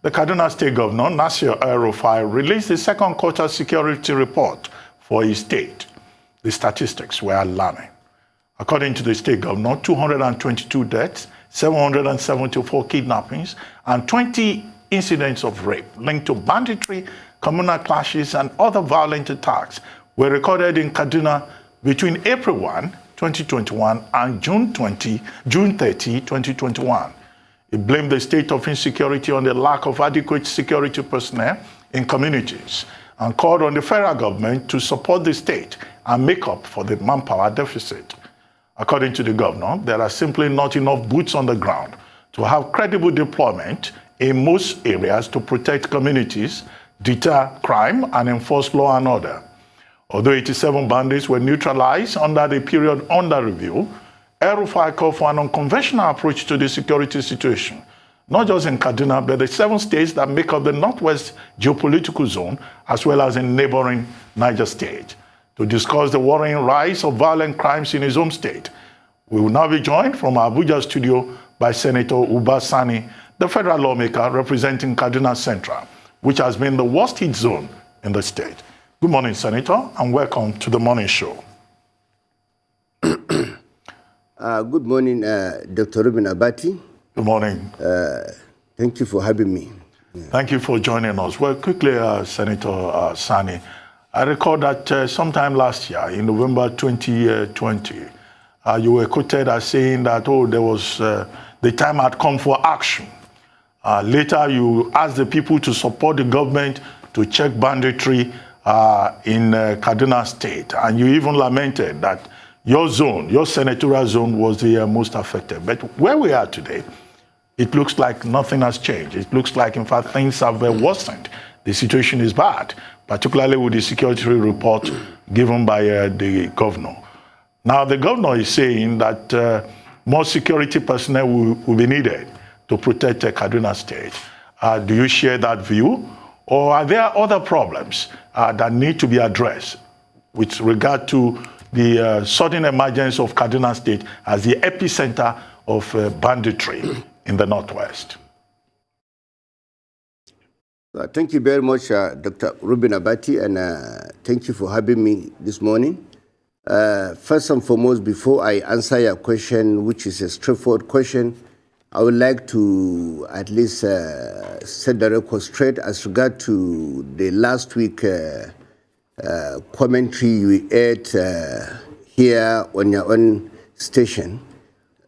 The Kaduna State Governor, Nasir el-Rufai, released the second quarter security report for his state. The statistics were alarming. According to the state governor, 222 deaths, 774 kidnappings, and 20 incidents of rape linked to banditry, communal clashes, and other violent attacks were recorded in Kaduna between April 1, 2021 and June 30, 2021. It blamed the state of insecurity on the lack of adequate security personnel in communities and called on the federal government to support the state and make up for the manpower deficit. According to the governor, there are simply not enough boots on the ground to have credible deployment in most areas to protect communities, deter crime, and enforce law and order. Although 87 bandits were neutralized under the period under review, el-Rufai called for an unconventional approach to the security situation, not just in Kaduna, but the 7 states that make up the Northwest geopolitical zone, as well as in neighboring Niger State. To discuss the worrying rise of violent crimes in his home state, we will now be joined from our Abuja studio by Senator Uba Sani, the federal lawmaker representing Kaduna Central, which has been the worst hit zone in the state. Good morning, Senator, and welcome to the morning show. Good morning, Dr. Ruben Abati. Good morning. Thank you for having me. Thank you for joining us. Well, quickly, Senator Sani, I recall that sometime last year, in November 2020, you were quoted as saying that, there was the time had come for action. Later, you asked the people to support the government to check banditry in Kaduna State, and you even lamented that your zone, your senatorial zone, was the most affected. But where we are today, it looks like nothing has changed. It looks like, in fact, things have worsened. The situation is bad, particularly with the security report given by the governor. Now, the governor is saying that more security personnel will be needed to protect Kaduna State. Do you share that view? Or are there other problems that need to be addressed with regard to the sudden emergence of Kaduna State as the epicenter of banditry in the Northwest? Thank you very much, Dr. Ruben Abati, and thank you for having me this morning. First and foremost, before I answer your question, which is a straightforward question, I would like to at least set the record straight as regard to the last week commentary you aired here on your own station.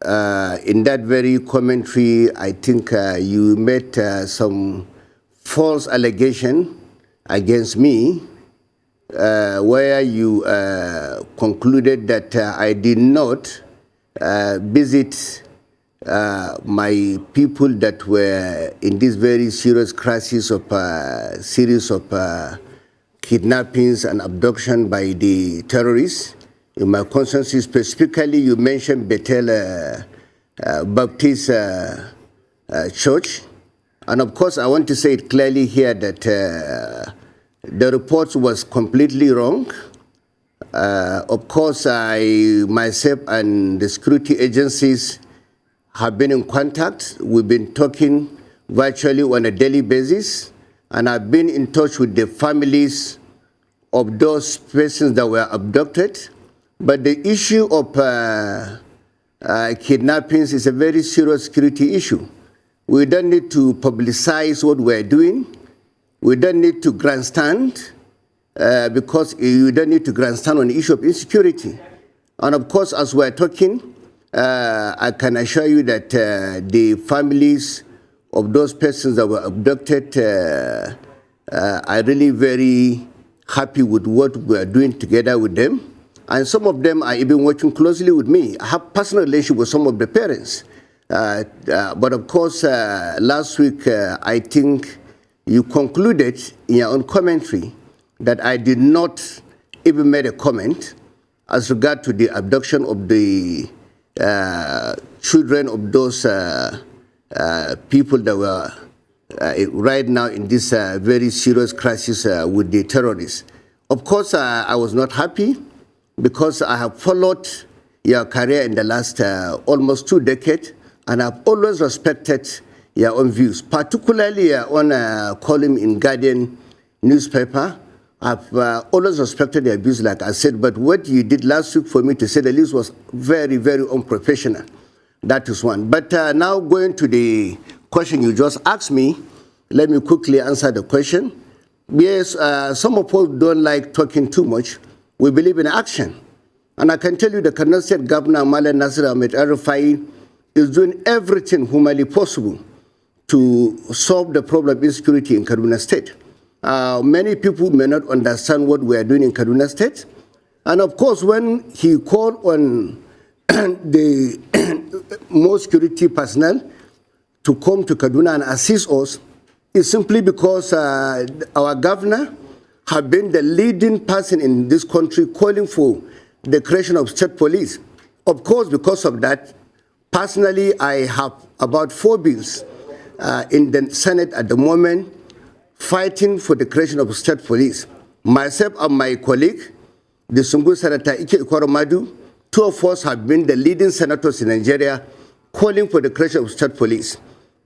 In that very commentary, I think you made some false allegation against me, where you concluded that I did not visit my people that were in this very serious crisis of series of kidnappings and abduction by the terrorists. In my constituency, specifically, you mentioned Bethel Baptist Church. And of course, I want to say it clearly here that the report was completely wrong. Of course, I, myself, and the security agencies have been in contact. We've been talking virtually on a daily basis, and I've been in touch with the families of those persons that were abducted. But the issue of kidnappings is a very serious security issue. We don't need to publicize what we're doing. We don't need to grandstand, because you don't need to grandstand on the issue of insecurity. And of course, as we're talking, I can assure you that the families of those persons that were abducted are really very happy with what we're doing together with them. And some of them are even working closely with me. I have personal relationship with some of the parents. But of course, last week, I think you concluded in your own commentary that I did not even make a comment as regard to the abduction of the children of those people that were right now in this very serious crisis with the terrorists. Of course, I was not happy because I have followed your career in the last almost 2 decades, and I've always respected own views, particularly on a column in Guardian newspaper. I've always respected their views, like I said, but what you did last week for me, to say the least, was very, very unprofessional. That is one. But now going to the question you just asked me, let me quickly answer the question. Yes, some of us don't like talking too much. We believe in action. And I can tell you the Kaduna State Governor, Nasir el-Rufai, is doing everything humanly possible to solve the problem of insecurity in Kaduna State. Many people may not understand what we are doing in Kaduna State. And of course, when he called on the more security personnel to come to Kaduna and assist us, it's simply because our governor has been the leading person in this country calling for the creation of state police. Of course, because of that, personally, I have about 4 bills in the Senate at the moment fighting for the creation of state police. Myself and my colleague, the Sungu Senator Ike Ikwaromadu, 2 of us have been the leading senators in Nigeria calling for the creation of state police.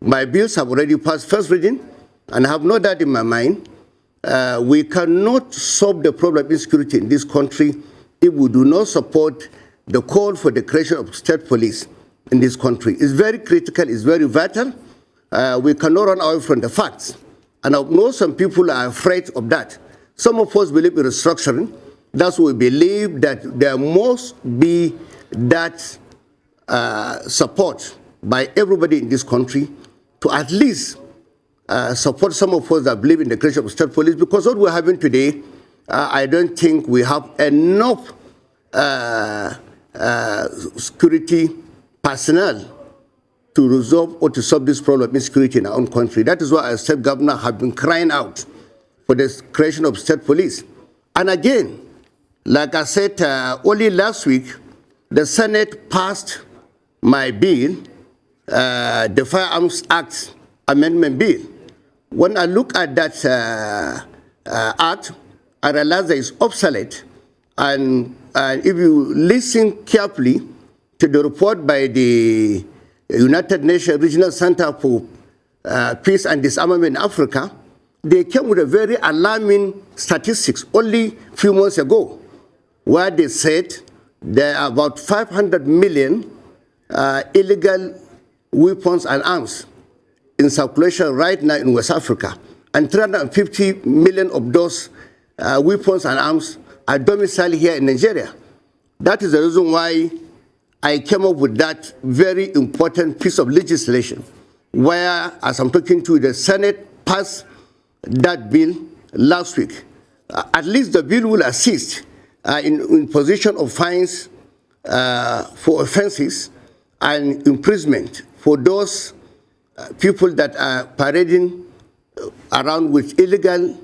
My bills have already passed first reading, and I have no doubt in my mind we cannot solve the problem of insecurity in this country if we do not support the call for the creation of state police in this country. It's very critical, it's very vital. We cannot run away from the facts. And I know some people are afraid of that. Some of us believe in restructuring. That's why we believe that there must be that support by everybody in this country to at least support some of us that believe in the creation of state police, because what we're having today, I don't think we have enough security personnel to resolve or to solve this problem of insecurity in our own country. That is why our state governor have been crying out for the creation of state police. And again, like I said, only last week, the Senate passed my bill, the Firearms Act Amendment Bill. When I look at that act, I realize that it's obsolete. And if you listen carefully to the report by the United Nations Regional Center for Peace and Disarmament in Africa, they came with a very alarming statistics only a few months ago, where they said there are about 500 million illegal weapons and arms in circulation right now in West Africa, and 350 million of those weapons and arms are domiciled here in Nigeria. That is the reason why I came up with that very important piece of legislation, where, as I'm talking to, the Senate passed that bill last week. At least the bill will assist in imposition of fines for offenses and imprisonment for those people that are parading around with illegal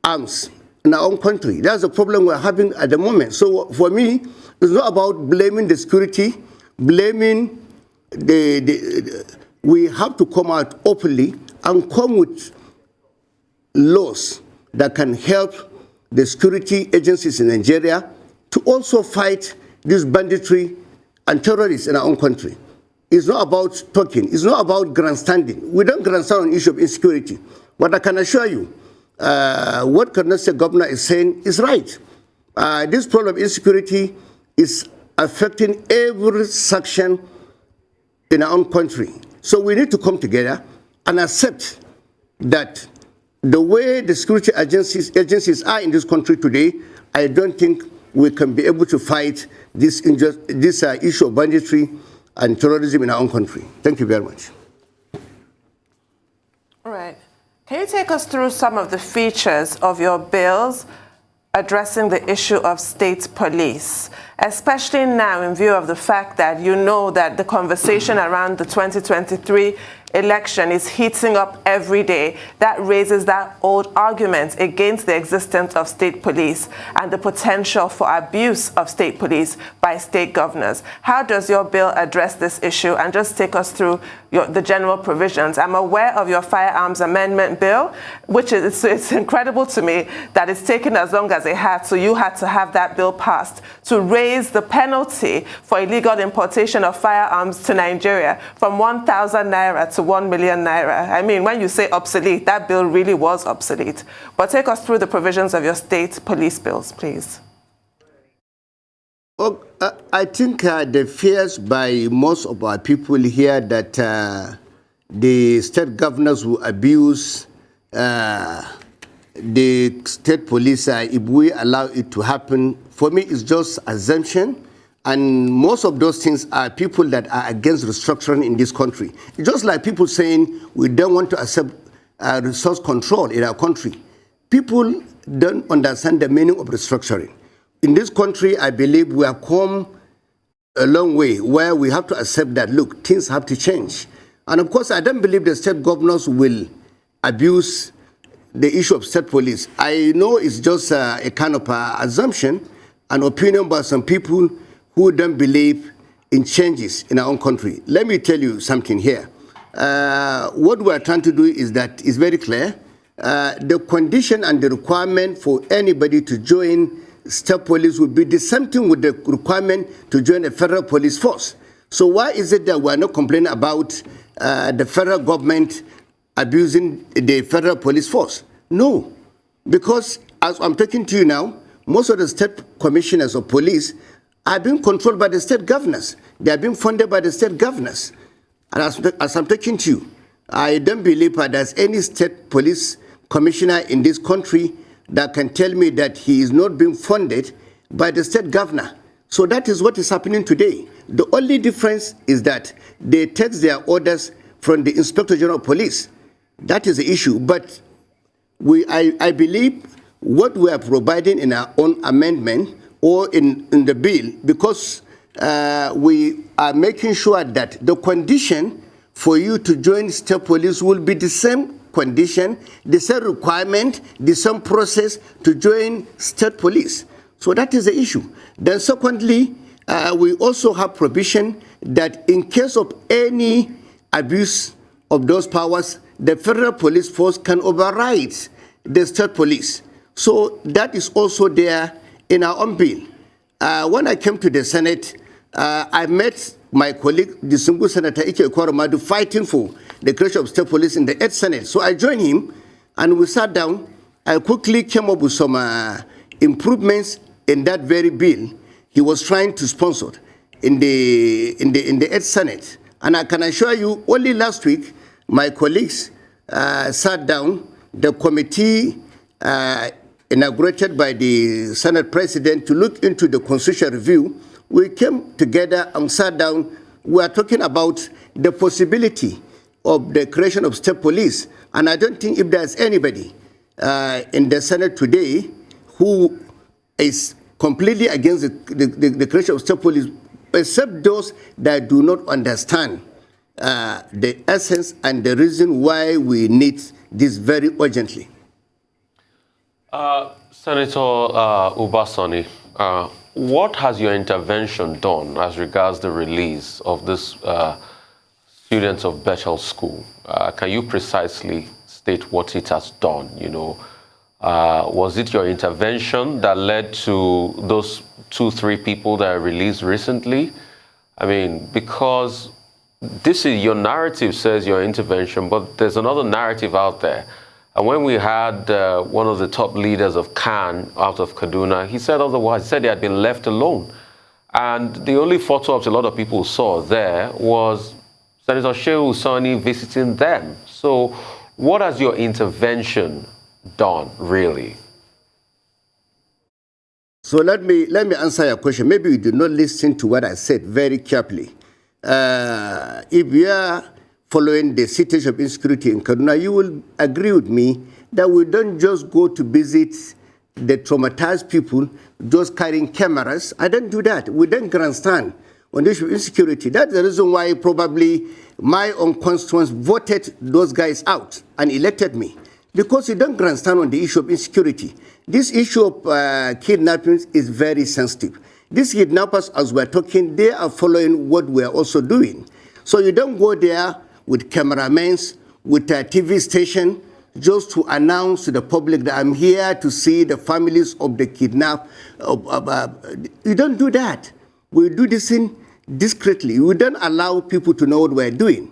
arms in our own country. That's the problem we're having at the moment. So for me, it's not about blaming the security, blaming we have to come out openly and come with laws that can help the security agencies in Nigeria to also fight this banditry and terrorists in our own country. It's not about talking. It's not about grandstanding. We don't grandstand on the issue of insecurity. But I can assure you, what Kaduna State Governor is saying is right. This problem of insecurity is affecting every section in our own country. So we need to come together and accept that the way the security agencies are in this country today, I don't think we can be able to fight this issue of banditry and terrorism in our own country. Thank you very much. All right. Can you take us through some of the features of your bills addressing the issue of state police, especially now in view of the fact that you know that the conversation around the 2023 election is heating up every day? That raises that old argument against the existence of state police and the potential for abuse of state police by state governors. How does your bill address this issue? And just take us through the general provisions. I'm aware of your firearms amendment bill, which is it's incredible to me that it's taken as long as it had. So you had to have that bill passed to raise the penalty for illegal importation of firearms to Nigeria from 1,000 naira to to 1 million naira. I mean, when you say obsolete, that bill really was obsolete. But take us through the provisions of your state police bills, please. Oh, I think the fears by most of our people here that the state governors will abuse the state police, if we allow it to happen, for me, it's just assumption. And most of those things are people that are against restructuring in this country. It's just like people saying we don't want to accept resource control in our country. People don't understand the meaning of restructuring. In this country, I believe we have come a long way where we have to accept that, look, things have to change. And of course, I don't believe the state governors will abuse the issue of state police. I know it's just a kind of assumption, an opinion by some people who don't believe in changes in our own country. Let me tell you something here. What we are trying to do is that it's very clear. The condition and the requirement for anybody to join state police would be the same thing with the requirement to join a federal police force. So why is it that we are not complaining about the federal government abusing the federal police force? No, because as I'm talking to you now, most of the state commissioners of police are being controlled by the state governors. They are being funded by the state governors. And as I'm talking to you, I don't believe there's any state police commissioner in this country that can tell me that he is not being funded by the state governor. So that is what is happening today. The only difference is that they take their orders from the Inspector General of Police. That is the issue. But I believe what we are providing in our own amendment or in the bill, because we are making sure that the condition for you to join state police will be the same condition, the same requirement, the same process to join state police. So that is the issue. Then secondly, we also have provision that in case of any abuse of those powers, the federal police force can override the state police. So that is also there in our own bill. When I came to the Senate, I met my colleague, the distinguished Senator Ike Ekweremadu, fighting for the creation of state police in the 8th Senate. So I joined him, and we sat down. I quickly came up with some improvements in that very bill he was trying to sponsor in the 8th Senate. And I can assure you, only last week, my colleagues sat down. The committee inaugurated by the Senate President to look into the constitutional review, we came together and sat down. We are talking about the possibility of the creation of state police. And I don't think if there's anybody in the Senate today who is completely against the creation of state police, except those that do not understand the essence and the reason why we need this very urgently. Senator Uba Sani, what has your intervention done as regards the release of this students of Bethel School? Can you precisely state what it has done? You know, was it your intervention that led to those 2-3 people that are released recently? I mean, because this is your narrative says your intervention, but there's another narrative out there. And when we had one of the top leaders of Khan out of Kaduna, he said otherwise. He said they had been left alone. And the only photo of a lot of people saw there was Senator Uba Sani visiting them. So what has your intervention done, really? So let me answer your question. Maybe you did not listen to what I said very carefully. If we are following the situation of insecurity in Kaduna, you will agree with me that we don't just go to visit the traumatized people just carrying cameras. I don't do that. We don't grandstand on the issue of insecurity. That's the reason why probably my own constituents voted those guys out and elected me, because you don't grandstand on the issue of insecurity. This issue of kidnappings is very sensitive. These kidnappers, as we're talking, they are following what we're also doing. So you don't go there with cameramen, with a TV station, just to announce to the public that I'm here to see the families of the kidnapped. You don't do that. We do this in discreetly. We don't allow people to know what we're doing.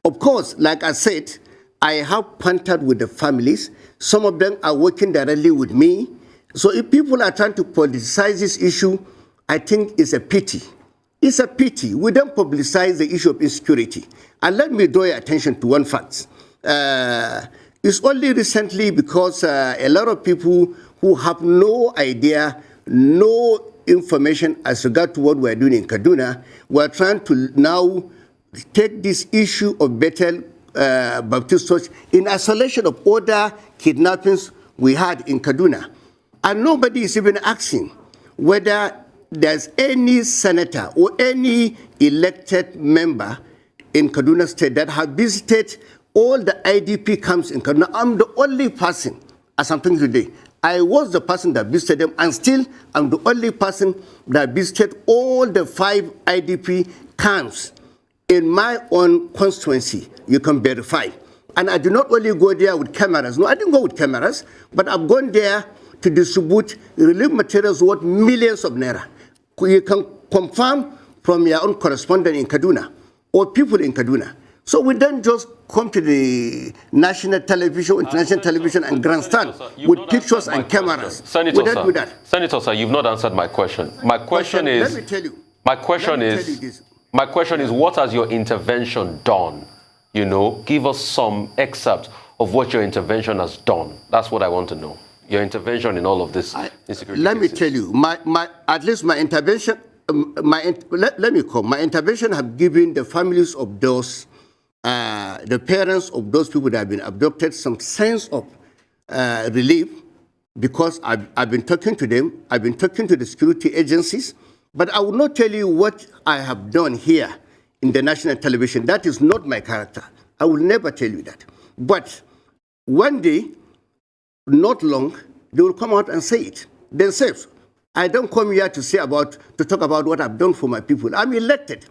Of course, like I said, I have contacted with the families. Some of them are working directly with me. So if people are trying to politicize this issue, I think it's a pity. It's a pity. We don't publicize the issue of insecurity. And let me draw your attention to one fact. It's only recently because a lot of people who have no idea, no information as regard to what we're doing in Kaduna, we're trying to now take this issue of Bethel Baptist Church in isolation of other kidnappings we had in Kaduna. And nobody is even asking whether there's any senator or any elected member in Kaduna State that have visited all the IDP camps in Kaduna. I'm the only person, as I'm talking today. I was the person that visited them, and still I'm the only person that visited all the 5 IDP camps in my own constituency. You can verify. And I did not only go there with cameras. No, I didn't go with cameras, but I've gone there to distribute relief materials worth millions of naira. You can confirm from your own correspondent in Kaduna or people in Kaduna. So we don't just come to the national television, international television, and grandstand with pictures and cameras. Senator, we don't do that. Senator, sir, you've not answered my question. My question is, let me tell you. My question is, what has your intervention done? You know, give us some excerpt of what your intervention has done. That's what I want to know. Your intervention in all of this insecurity. Let me tell you, at least my intervention, my intervention have given the families of those, the parents of those people that have been abducted some sense of relief, because I've been talking to them, I've been talking to the security agencies, but I will not tell you what I have done here in the national television. That is not my character. I will never tell you that. But one day, not long, they will come out and say it themselves. I don't come here to talk about what I've done for my people. I'm elected.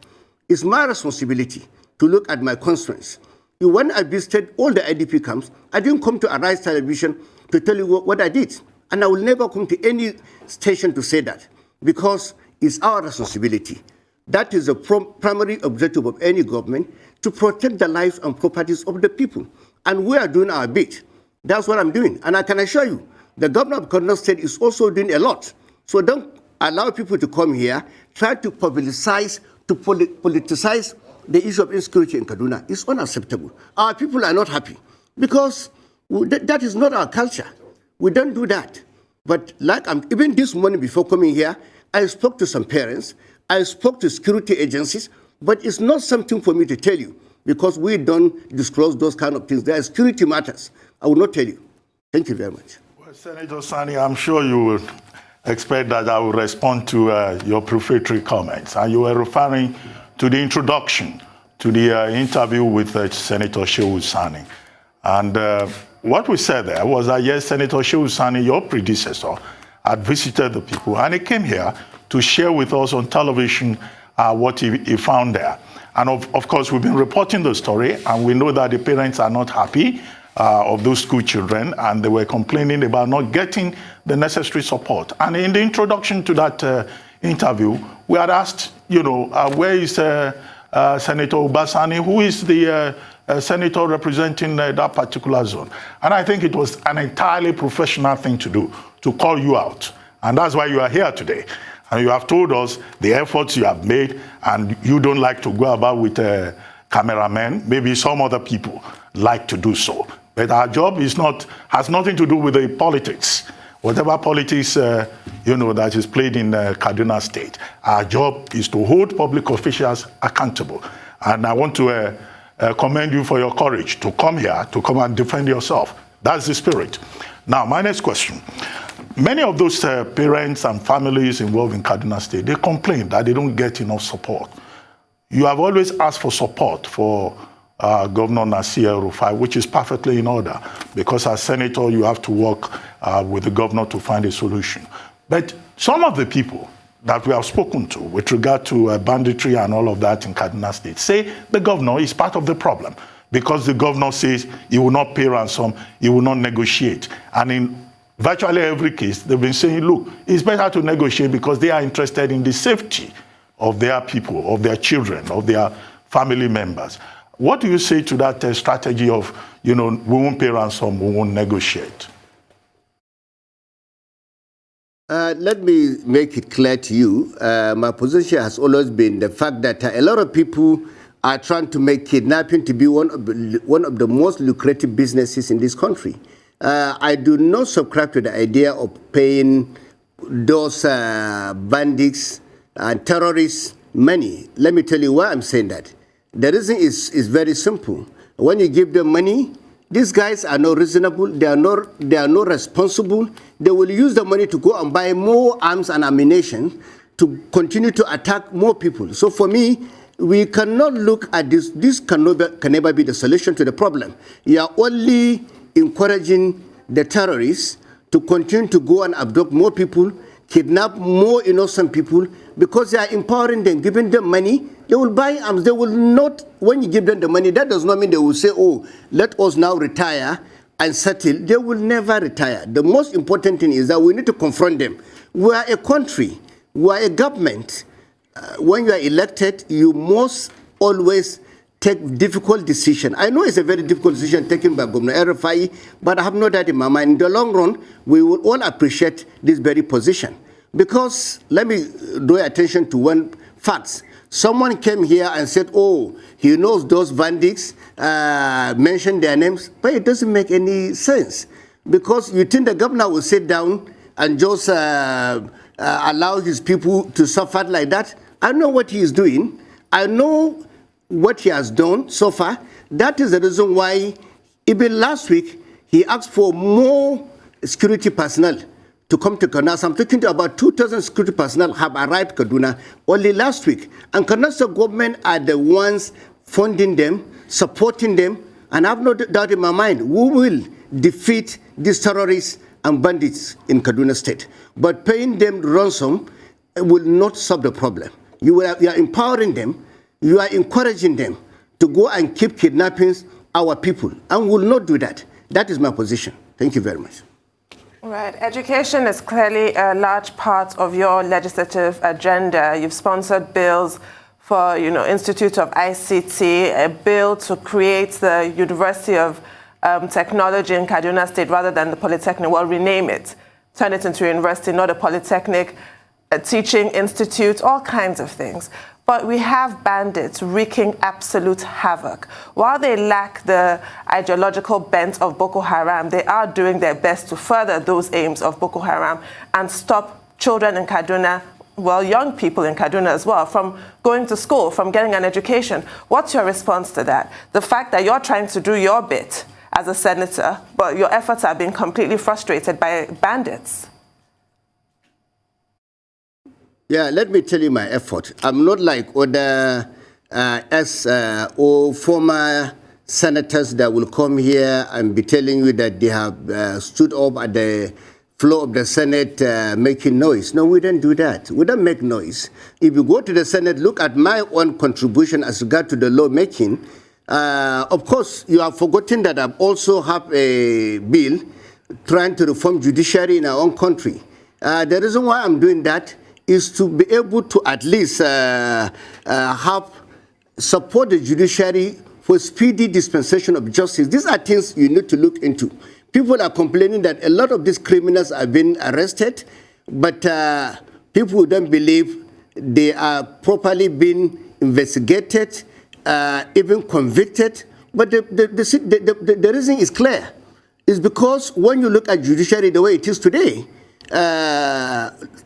It's my responsibility to look at my constituents. When I visited all the IDP camps, I didn't come to Arise Television to tell you what I did. And I will never come to any station to say that, because it's our responsibility. That is the primary objective of any government, to protect the lives and properties of the people. And we are doing our bit. That's what I'm doing. And I can assure you, the governor of Kaduna State is also doing a lot. So don't allow people to come here, try to politicize the issue of insecurity in Kaduna. It's unacceptable. Our people are not happy, because that is not our culture. We don't do that. But even this morning before coming here, I spoke to some parents, I spoke to security agencies, but it's not something for me to tell you, because we don't disclose those kind of things. There are security matters. I will not tell you. Thank you very much. Well, Senator Sani, I'm sure you will expect that I will respond to your prefatory comments. And you were referring to the introduction to the interview with Senator Uba Sani. And what we said there was that, yes, Senator Uba Sani, your predecessor, had visited the people, and he came here to share with us on television what he found there. And of course, we've been reporting the story, and we know that the parents are not happy of those school children, and they were complaining about not getting the necessary support. And in the introduction to that interview, we had asked, where is Senator Uba Sani, who is the senator representing that particular zone. And I think it was an entirely professional thing to do, to call you out. And that's why you are here today. And you have told us the efforts you have made, and you don't like to go about with cameramen. Maybe some other people like to do so. But our job has nothing to do with the politics. Whatever politics, that is played in Kaduna State, our job is to hold public officials accountable. And I want to commend you for your courage to come here, to come and defend yourself. That's the spirit. Now, my next question. Many of those parents and families involved in Kaduna State, they complain that they don't get enough support. You have always asked for support for Governor Nasir, el-Rufai, which is perfectly in order, because as senator, you have to work with the governor to find a solution. But some of the people that we have spoken to with regard to banditry and all of that in Kaduna State say the governor is part of the problem, because the governor says he will not pay ransom, he will not negotiate. And in virtually every case, they've been saying, look, it's better to negotiate because they are interested in the safety of their people, of their children, of their family members. What do you say to that strategy of, we won't pay ransom, we won't negotiate? Let me make it clear to you. My position has always been the fact that a lot of people are trying to make kidnapping to be one of the most lucrative businesses in this country. I do not subscribe to the idea of paying those bandits and terrorists money. Let me tell you why I'm saying that. The reason is very simple. When you give them money, these guys are not reasonable, they are not responsible. They will use the money to go and buy more arms and ammunition to continue to attack more people. So for me, we cannot look at this. This can never be the solution to the problem. You are only encouraging the terrorists to continue to go and abduct more people, kidnap more innocent people, because they are empowering them, giving them money. They will buy arms. They will not, when you give them the money, that does not mean they will say, oh, let us now retire and settle. They will never retire. The most important thing is that we need to confront them. We are a country. We are a government. When you are elected, you must always take difficult decisions. I know it's a very difficult decision taken by Governor el-Rufai, but I have no doubt in my mind, in the long run, we will all appreciate this very position. Because, let me draw attention to one fact. Someone came here and said, oh, he knows those bandits, mentioned their names, but it doesn't make any sense. Because you think the governor will sit down and just allow his people to suffer like that? I know what he is doing. I know what he has done so far. That is the reason why, even last week, he asked for more security personnel to come to Kaduna. So I'm talking to about 2,000 security personnel have arrived Kaduna only last week. And Kaduna State government are the ones funding them, supporting them, and I have no doubt in my mind, we will defeat these terrorists and bandits in Kaduna State. But paying them ransom will not solve the problem. You are empowering them, you are encouraging them to go and keep kidnapping our people, and will not do that. That is my position. Thank you very much. Right. Education is clearly a large part of your legislative agenda. You've sponsored bills for, Institute of ICT, a bill to create the University of Technology in Kaduna State rather than the Polytechnic. Well, rename it, turn it into a university, not a polytechnic, a teaching institute, all kinds of things. But we have bandits wreaking absolute havoc. While they lack the ideological bent of Boko Haram, they are doing their best to further those aims of Boko Haram and stop children in Kaduna, well, young people in Kaduna as well, from going to school, from getting an education. What's your response to that? The fact that you're trying to do your bit as a senator, but your efforts are being completely frustrated by bandits. Yeah, let me tell you my effort. I'm not like other or former senators that will come here and be telling you that they have stood up at the floor of the Senate making noise. No, we don't do that. We don't make noise. If you go to the Senate, look at my own contribution as regard to the lawmaking. Of course, you have forgotten that I also have a bill trying to reform judiciary in our own country. The reason why I'm doing that is to be able to at least support the judiciary for speedy dispensation of justice. These are things you need to look into. People are complaining that a lot of these criminals are being arrested, but people don't believe they are properly being investigated, even convicted. But the reason is clear. It's because when you look at judiciary the way it is today,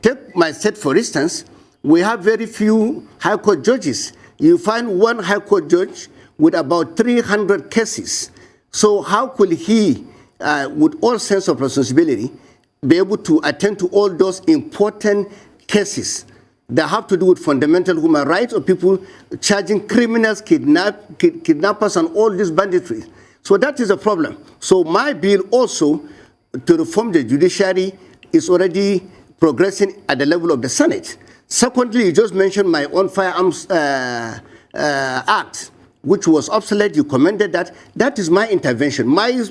take my state for instance, we have very few high court judges. You find one high court judge with about 300 cases. So how could he, with all sense of responsibility, be able to attend to all those important cases that have to do with fundamental human rights of people charging criminals, kidnappers, and all this banditry? So that is a problem. So my bill also to reform the judiciary is already progressing at the level of the Senate. Secondly, you just mentioned my own firearms act, which was obsolete. You commended that. That is my intervention. My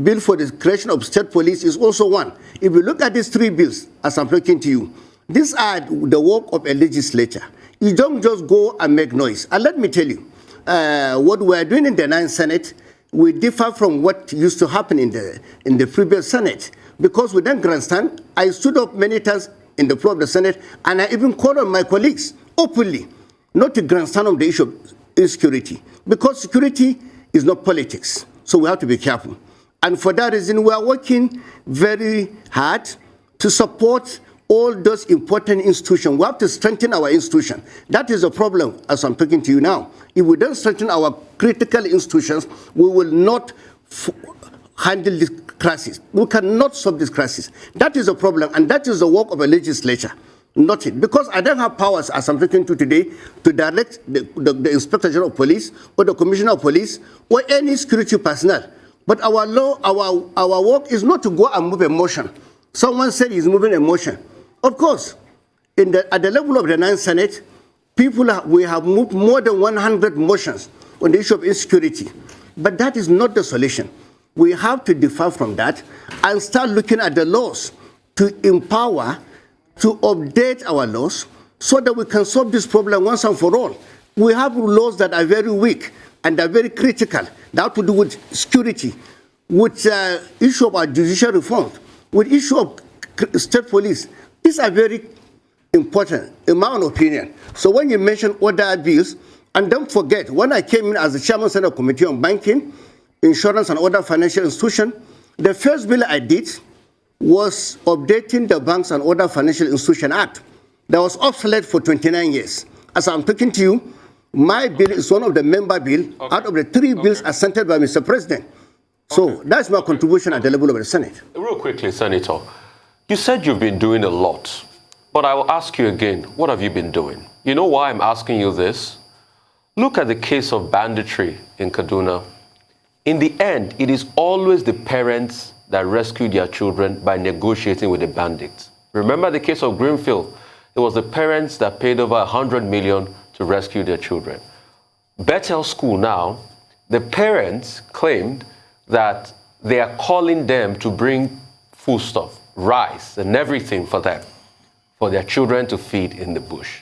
bill for the creation of state police is also one. If you look at these three bills, as I'm talking to you, these are the work of a legislature. You don't just go and make noise. And let me tell you, what we are doing in the 9th Senate, we differ from what used to happen in the previous Senate. Because we don't grandstand, I stood up many times in the floor of the Senate, and I even called on my colleagues openly not to grandstand on the issue of insecurity. Because security is not politics, so we have to be careful. And for that reason, we are working very hard to support all those important institutions. We have to strengthen our institution. That is a problem as I'm talking to you now. If we don't strengthen our critical institutions, we will not handle this crisis. We cannot solve this crisis. That is a problem, and that is the work of a legislature, not it. Because I don't have powers, as I'm talking to today, to direct the Inspector General of Police or the Commissioner of Police or any security personnel. But our law, our work is not to go and move a motion. Someone said he's moving a motion. Of course, at the level of the 9th Senate, we have moved more than 100 motions on the issue of insecurity. But that is not the solution. We have to differ from that and start looking at the laws to empower, to update our laws so that we can solve this problem once and for all. We have laws that are very weak and are very critical. That have to do with security, with issue of our judicial reform, with issue of state police. These are very important, in my own opinion. So when you mention other bills, and don't forget, when I came in as the chairman of the Senate Committee on Banking, Insurance and Other Financial Institutions, the first bill I did was updating the Banks and Other Financial Institutions Act that was obsolete for 29 years. As I'm talking to you, my bill is one of the member bills out of the 3 bills assented by Mr. President. So that's my contribution at the level of the Senate. Real quickly, Senator, you said you've been doing a lot, but I will ask you again, what have you been doing? You know why I'm asking you this? Look at the case of banditry in Kaduna. In the end, it is always the parents that rescue their children by negotiating with the bandits. Remember the case of Greenfield? It was the parents that paid over 100 million to rescue their children. Bethel School now, the parents claimed that they are calling them to bring foodstuff, rice, and everything for them, for their children to feed in the bush.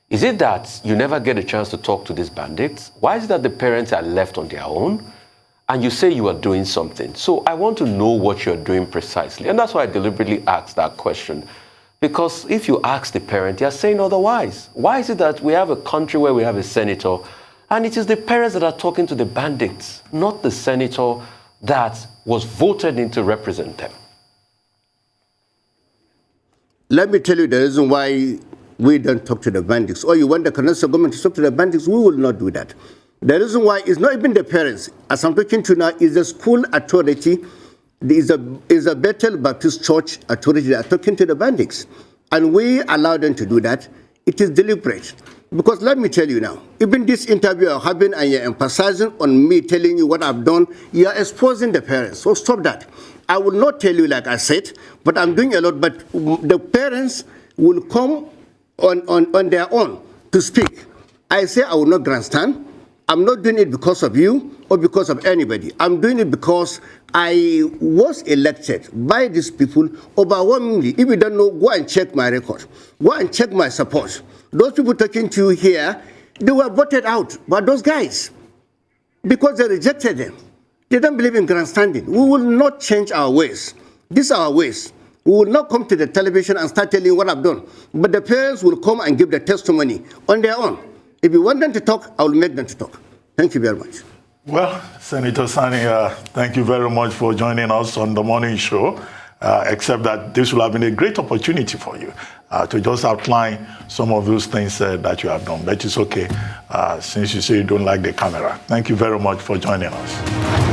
Is it that you never get a chance to talk to these bandits? Why is it that the parents are left on their own? And you say you are doing something. So I want to know what you're doing precisely. And that's why I deliberately asked that question. Because if you ask the parent, they're saying otherwise. Why is it that we have a country where we have a senator, and it is the parents that are talking to the bandits, not the senator that was voted in to represent them? Let me tell you the reason why we don't talk to the bandits. Or you want the Kaduna State Government to talk to the bandits, we will not do that. The reason why is not even the parents. As I'm talking to now, is the school authority, is a Bethel Baptist Church authority that are talking to the bandits. And we allow them to do that. It is deliberate. Because let me tell you now, even this interview I'm having and you're emphasizing on me telling you what I've done, you're exposing the parents. So stop that. I will not tell you like I said, but I'm doing a lot. But the parents will come on their own to speak. I say I will not grandstand. I'm not doing it because of you or because of anybody. I'm doing it because I was elected by these people overwhelmingly. If you don't know, go and check my record. Go and check my support. Those people talking to you here, they were voted out by those guys because they rejected them. They don't believe in grandstanding. We will not change our ways. These are our ways. We will not come to the television and start telling you what I've done. But the parents will come and give the testimony on their own. If you want them to talk, I will make them to talk. Thank you very much. Well, Senator Sani, thank you very much for joining us on the morning show, except that this will have been a great opportunity for you to just outline some of those things that you have done. But it's okay, since you say you don't like the camera. Thank you very much for joining us.